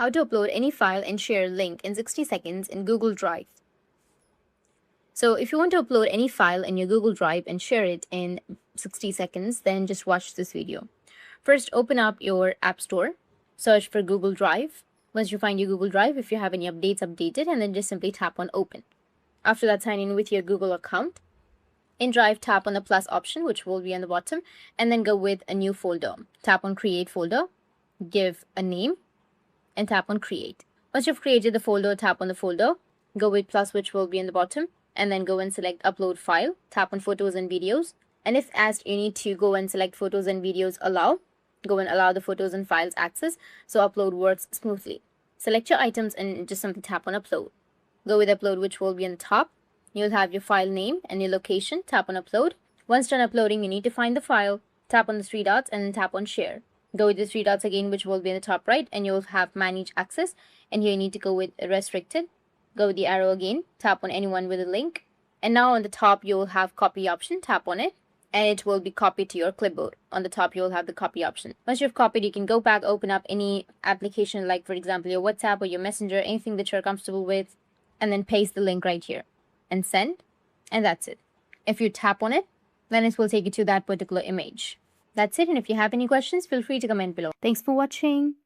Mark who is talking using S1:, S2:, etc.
S1: How to upload any file and share a link in 60 seconds in Google Drive. So if you want to upload any file in your Google Drive and share it in 60 seconds, then just watch this video. First, open up your App Store, search for Google Drive. Once you find your Google Drive, if you have any updates, update it, and then just simply tap on Open. After that, sign in with your Google account. In Drive, tap on the plus option, which will be on the bottom, and then go with a new folder. Tap on Create Folder, give a name, and tap on Create. Once you've created the folder, tap on the folder, go with plus, which will be in the bottom, and then go and select Upload File, tap on Photos and Videos, and if asked, you need to go and select Photos and Videos Allow, go and allow the photos and files access, so upload works smoothly. Select your items and just simply tap on Upload. Go with Upload, which will be on the top. You'll have your file name and your location, tap on Upload. Once done uploading, you need to find the file, tap on the three dots, and then tap on Share. Go with the three dots again, which will be in the top right, and you'll have Manage Access, and here you need to go with Restricted. Go with the arrow again, tap on anyone with a link, and now on the top you'll have Copy option, tap on it, and it will be copied to your clipboard. On the top you'll have the Copy option. Once you've copied, you can go back, open up any application, like for example your WhatsApp or your Messenger, anything that you're comfortable with, and then paste the link right here and send, and that's it. If you tap on it, then it will take you to that particular image. That's it, and if you have any questions, feel free to comment below. Thanks for watching.